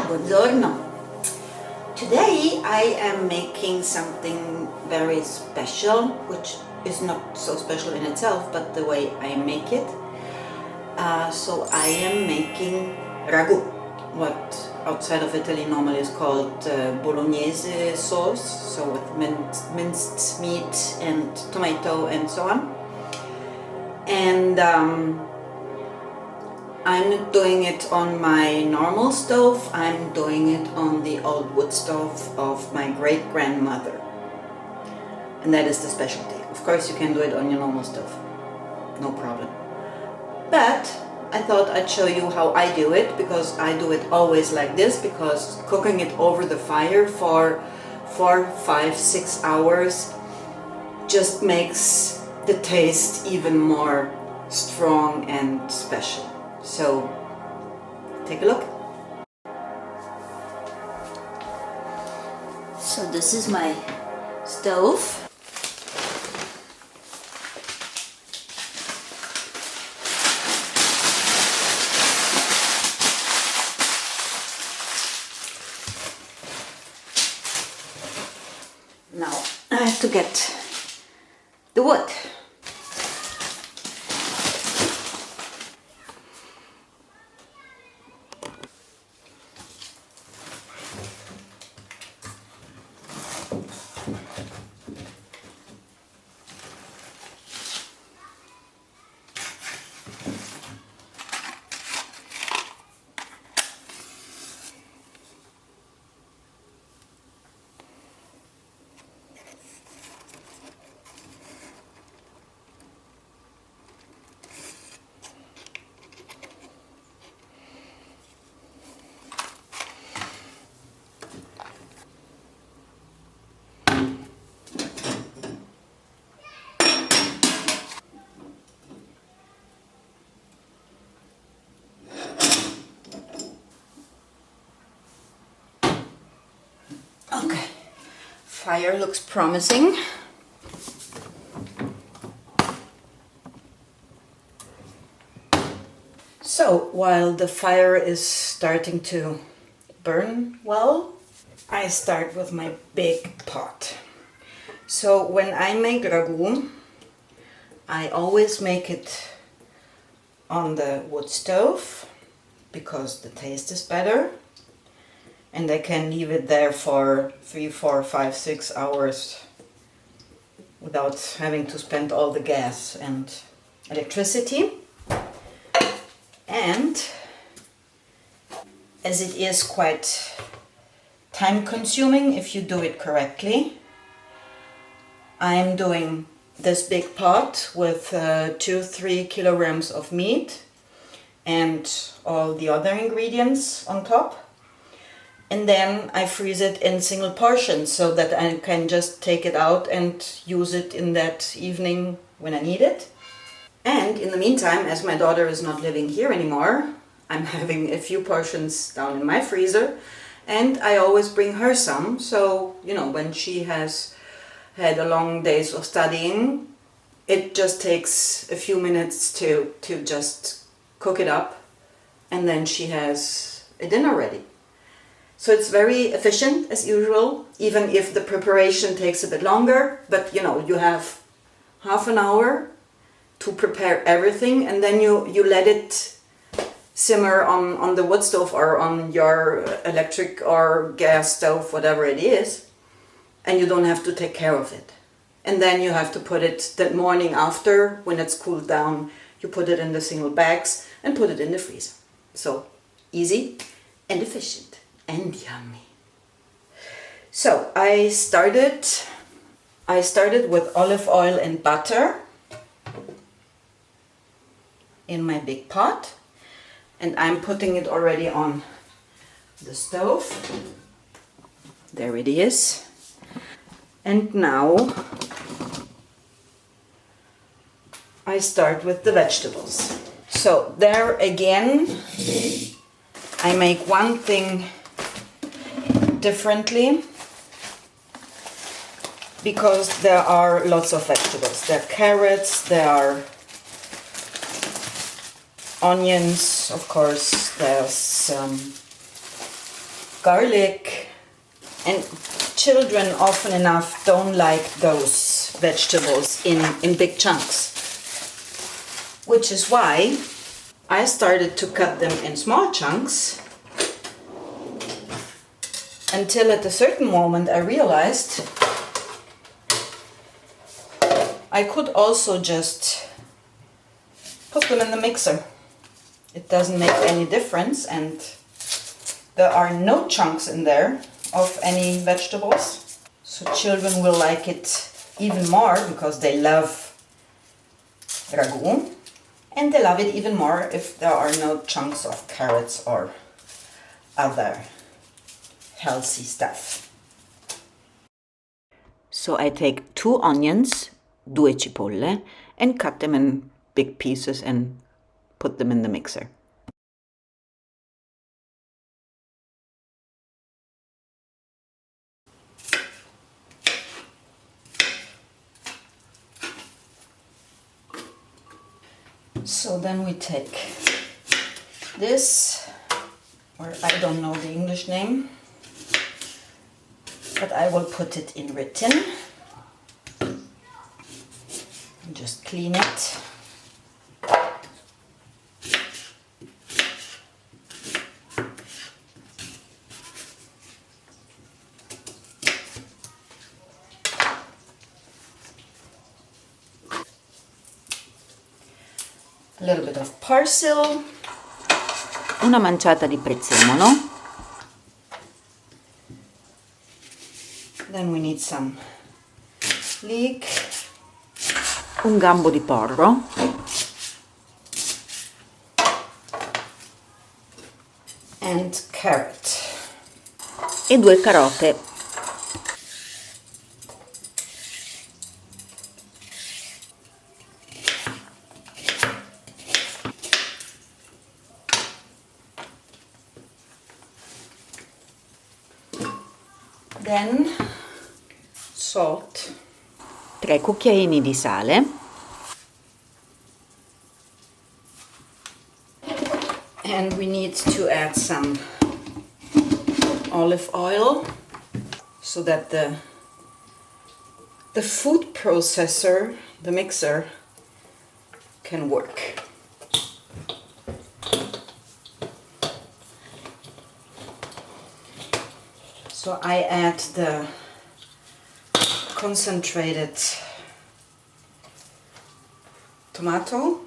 Buongiorno. Today I am making something very special, which is not so special in itself, but the way I make it. So I am making ragù, what outside of Italy normally is called Bolognese sauce, so with minced meat and tomato and so on. And I'm not doing it on my normal stove, I'm doing it on the old wood stove of my great-grandmother. And that is the specialty. Of course you can do it on your normal stove, no problem. But I thought I'd show you how I do it, because I do it always like this, because cooking it over the fire for 4, 5, 6 hours just makes the taste even more strong and special. So take a look. So this is my stove. Now I have to get the wood. Okay, fire looks promising. So while the fire is starting to burn well, I start with my big pot. So when I make ragù, I always make it on the wood stove because the taste is better. And I can leave it there for 3, 4, 5, 6 hours without having to spend all the gas and electricity. And as it is quite time consuming if you do it correctly, I'm doing this big pot with 2-3 kilograms of meat and all the other ingredients on top. And then I freeze it in single portions so that I can just take it out and use it in that evening when I need it. And in the meantime, as my daughter is not living here anymore, I'm having a few portions down in my freezer, and I always bring her some. So, you know, when she has had a long days of studying, it just takes a few minutes to just cook it up, and then she has a dinner ready. So it's very efficient as usual, even if the preparation takes a bit longer, but you know, you have half an hour to prepare everything, and then you let it simmer on the wood stove or on your electric or gas stove, whatever it is, and you don't have to take care of it. And then you have to put it the morning after, when it's cooled down, you put it in the single bags and put it in the freezer. So easy and efficient. And yummy. So I started with olive oil and butter in my big pot, and I'm putting it already on the stove. There it is. And now I start with the vegetables. So there again I make one thing differently, because there are lots of vegetables. There are carrots, there are onions, of course, there's garlic, and children often enough don't like those vegetables in big chunks, which is why I started to cut them in small chunks until at a certain moment I realized I could also just put them in the mixer. It doesn't make any difference, and there are no chunks in there of any vegetables. So children will like it even more because they love ragù, and they love it even more if there are no chunks of carrots or other healthy stuff. So I take 2 onions, 2 cipolle, and cut them in big pieces and put them in the mixer. So then we take this, or I don't know the English name, but I will put it in written. And just clean it. A little bit of parsley, una manciata di prezzemolo. Then we need some leek, un gambo di porro, and carrot, e 2 carote. Then salt, 3 cucchiaini di sale, and we need to add some olive oil so that the food processor, the mixer, can work. So I add the concentrated tomato,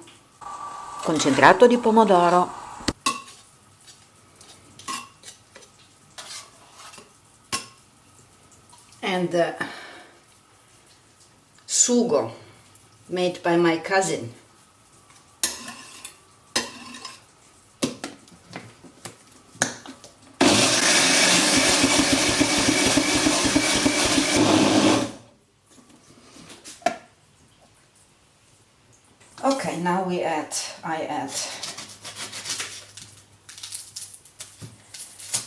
concentrato di pomodoro, and the sugo made by my cousin. Okay, now I add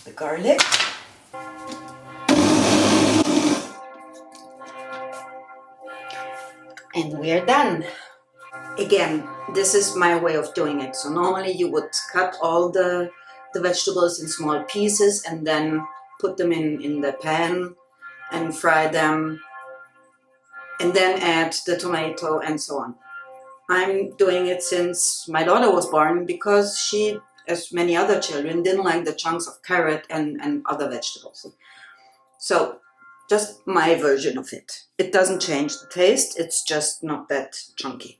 the garlic, and we are done. Again, this is my way of doing it. So normally you would cut all the vegetables in small pieces and then put them in the pan and fry them, and then add the tomato and so on. I'm doing it since my daughter was born because she, as many other children, didn't like the chunks of carrot and other vegetables. So just my version of it. It doesn't change the taste, it's just not that chunky.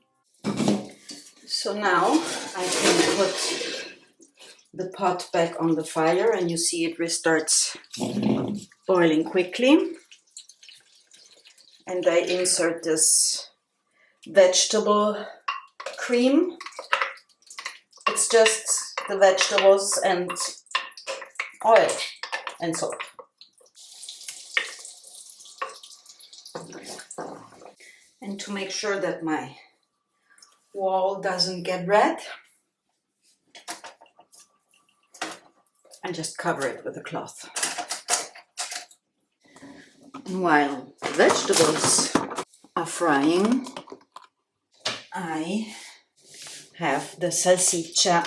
So now I can put the pot back on the fire, and you see it restarts boiling quickly. And I insert this vegetable cream. It's just the vegetables and oil and salt. And to make sure that my wall doesn't get red, I just cover it with a cloth. And while the vegetables are frying, I have the salsiccia.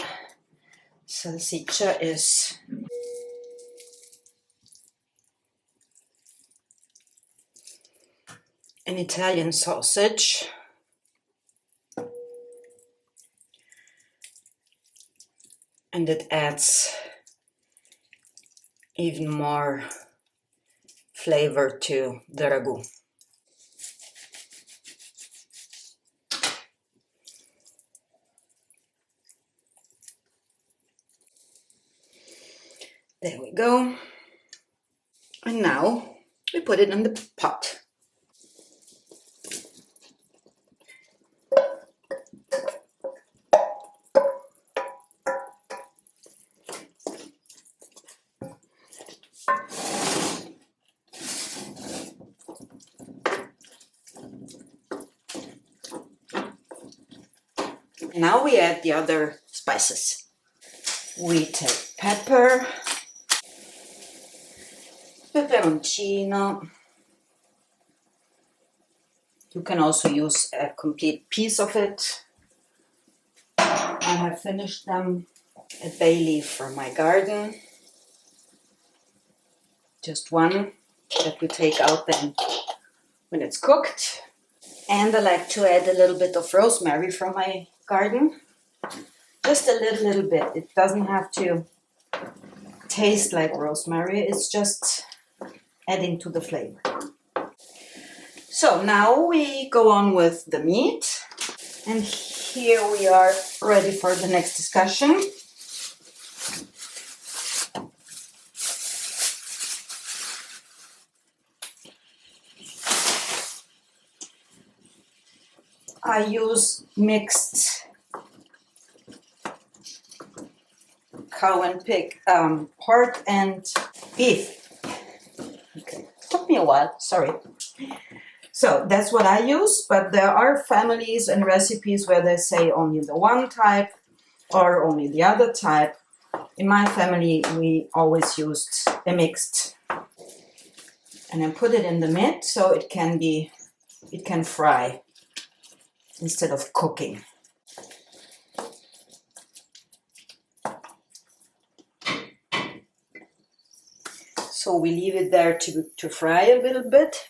Salsiccia is an Italian sausage. And it adds even more flavor to the ragu. There we go. And now we put it in the pot. Now we add the other spices. We take pepper, peperoncino. You can also use a complete piece of it. I have finished them. A bay leaf from my garden. Just one that we take out then when it's cooked. And I like to add a little bit of rosemary from my garden. Just a little bit. It doesn't have to taste like rosemary. It's just adding to the flavor. So now we go on with the meat. And here we are ready for the next discussion. I use mixed cow and pig, pork and beef. Okay, took me a while, sorry. So that's what I use, but there are families and recipes where they say only the one type or only the other type. In my family, we always used a mixed. And I put it in the mid so it can fry instead of cooking. So we leave it there to fry a little bit.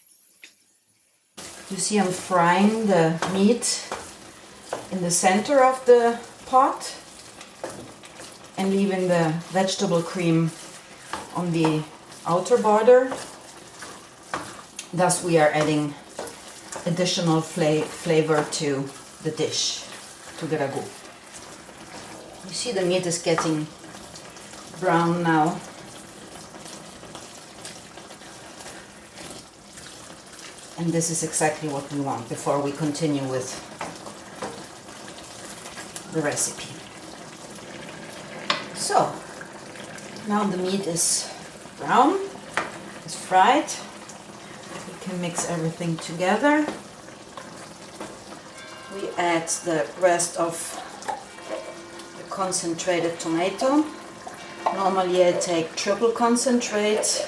You see I'm frying the meat in the center of the pot and leaving the vegetable cream on the outer border. Thus we are adding additional flavor to the dish, to the ragu. You see the meat is getting brown now. And this is exactly what we want before we continue with the recipe. So, now the meat is brown, it's fried. We can mix everything together. We add the rest of the concentrated tomato. Normally I take triple concentrate,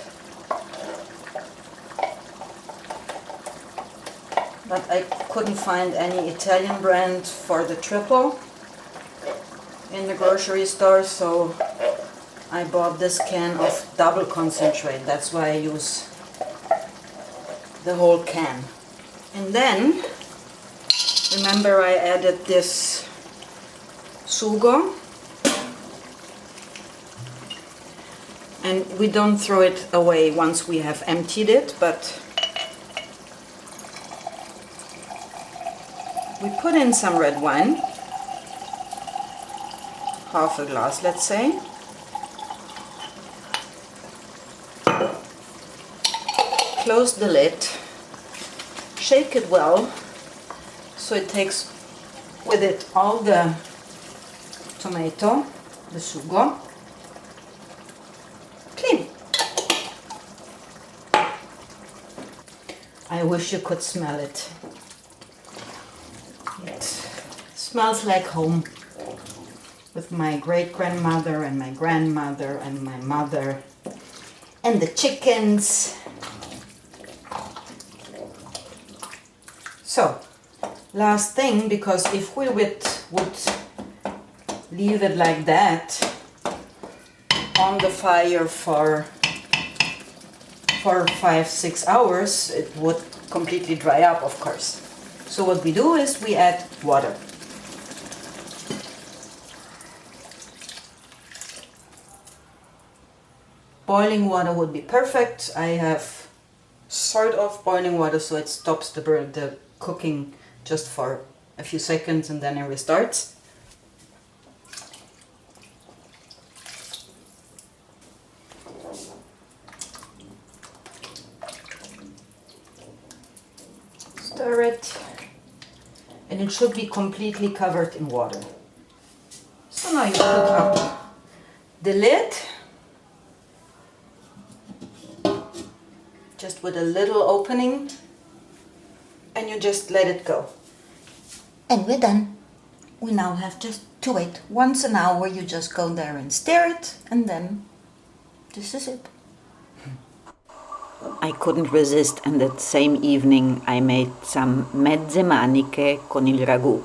but I couldn't find any Italian brand for the triple in the grocery store, so I bought this can of double concentrate. That's why I use the whole can. And then, remember I added this sugo, and we don't throw it away once we have emptied it, but we put in some red wine, half a glass, let's say. Close the lid, shake it well, so it takes with it all the tomato, the sugo. Clean. I wish you could smell it. It smells like home, with my great-grandmother and my grandmother and my mother and the chickens. So, last thing, because if we would leave it like that on the fire for 5-6 hours, it would completely dry up, of course. So what we do is we add water. Boiling water would be perfect. I have sort of boiling water, so it stops the cooking just for a few seconds and then it restarts. Stir it, and it should be completely covered in water. So now you put up the lid, just with a little opening, and you just let it go. And we're done. We now have just to wait once an hour. You just go there and stir it, and then this is it. I couldn't resist, and that same evening I made some mezze maniche con il ragù.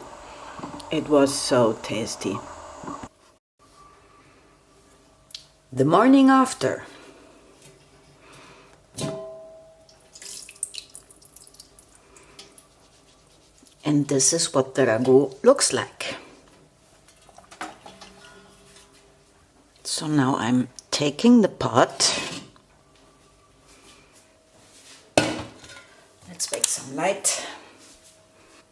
It was so tasty. The morning after. And this is what the ragù looks like. So now I'm taking the pot. Let's make some light.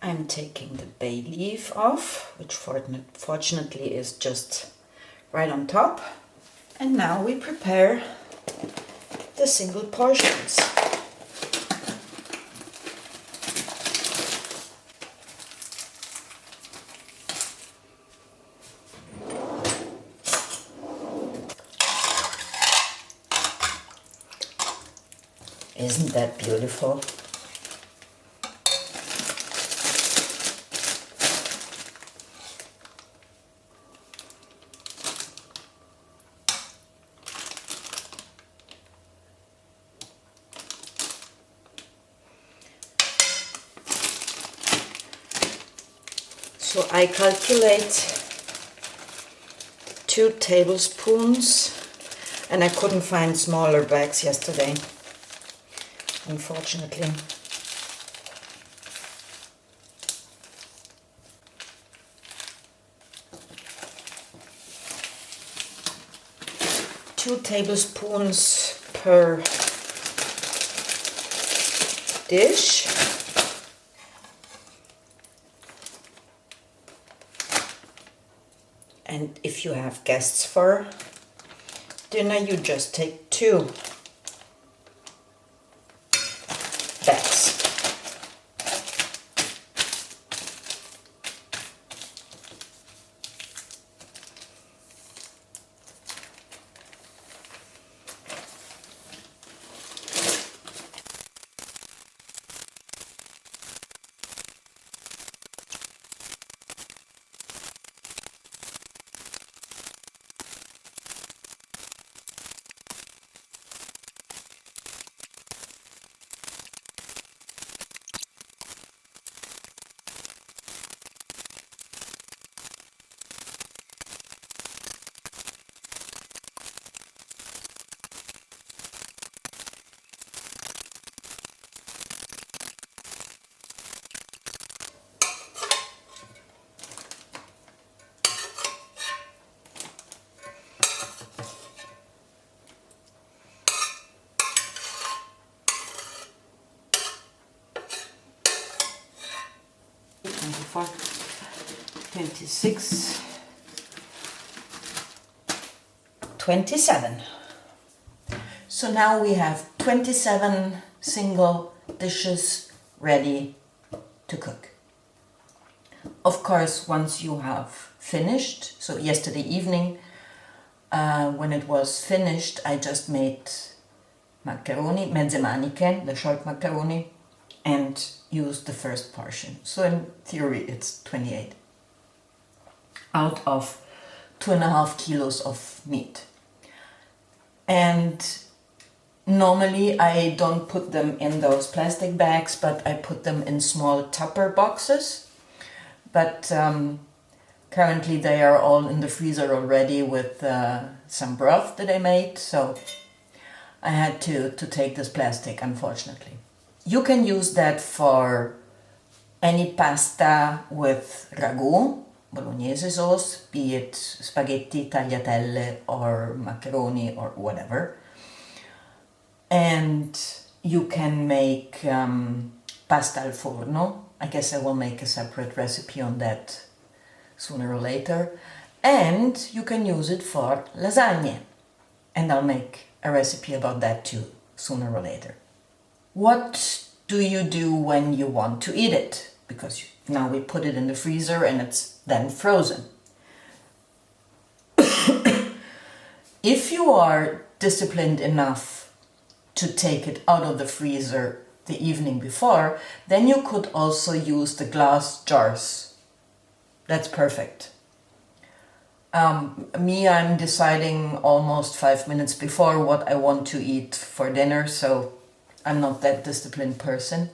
I'm taking the bay leaf off, which fortunately is just right on top. And now we prepare the single portions. Isn't that beautiful? So I calculate 2 tablespoons, and I couldn't find smaller bags yesterday, unfortunately. Two tablespoons per dish. And if you have guests for dinner, you just take 2 bags. For 26, 27. So now we have 27 single dishes ready to cook. Of course, once you have finished, so yesterday evening, when it was finished, I just made macaroni, mezze maniche, the short macaroni, and used the first portion. So in theory it's 28 out of 2.5 kilos of meat. And normally I don't put them in those plastic bags, but I put them in small Tupper boxes. But currently they are all in the freezer already with some broth that I made, so I had to take this plastic, unfortunately. You can use that for any pasta with ragù, Bolognese sauce, be it spaghetti, tagliatelle, or macaroni, or whatever. And you can make pasta al forno. I guess I will make a separate recipe on that sooner or later. And you can use it for lasagne. And I'll make a recipe about that too, sooner or later. What do you do when you want to eat it? Because now we put it in the freezer and it's then frozen. If you are disciplined enough to take it out of the freezer the evening before, then you could also use the glass jars. That's perfect. I'm deciding almost 5 minutes before what I want to eat for dinner, so I'm not that disciplined person.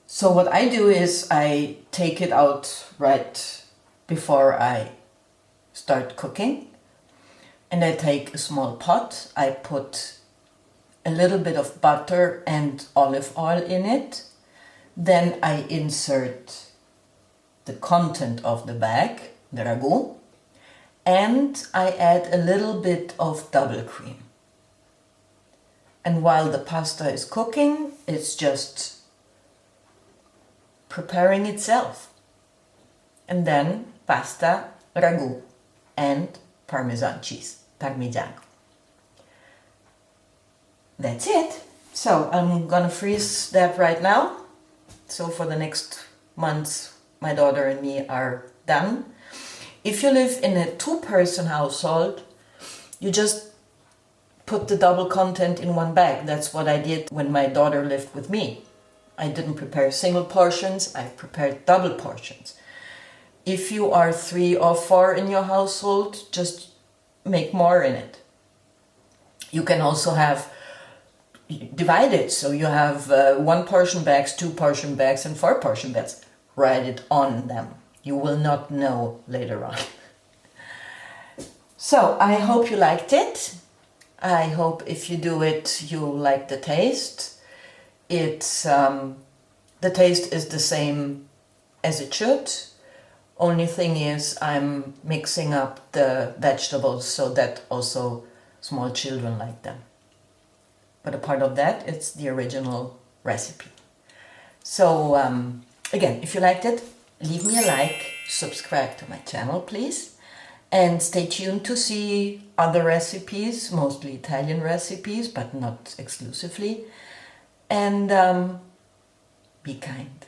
So what I do is I take it out right before I start cooking, and I take a small pot. I put a little bit of butter and olive oil in it. Then I insert the content of the bag, the ragù, and I add a little bit of double cream. And while the pasta is cooking, it's just preparing itself. And then pasta, ragù, and Parmesan cheese, Parmigiano. That's it. So I'm gonna freeze that right now. So for the next months, my daughter and me are done. If you live in a 2-person household, you just put the double content in one bag. That's what I did when my daughter lived with me. I didn't prepare single portions, I prepared double portions. If you are 3 or 4 in your household, just make more in it. You can also divide it, so you have 1 portion bags, 2 portion bags, and 4 portion bags. Write it on them. You will not know later on. So I hope you liked it. I hope if you do it, you like the taste. The taste is the same as it should. Only thing is I'm mixing up the vegetables so that also small children like them. But apart of that, it's the original recipe. So again, if you liked it, leave me a like, subscribe to my channel please, and stay tuned to see other recipes, mostly Italian recipes, but not exclusively. And be kind.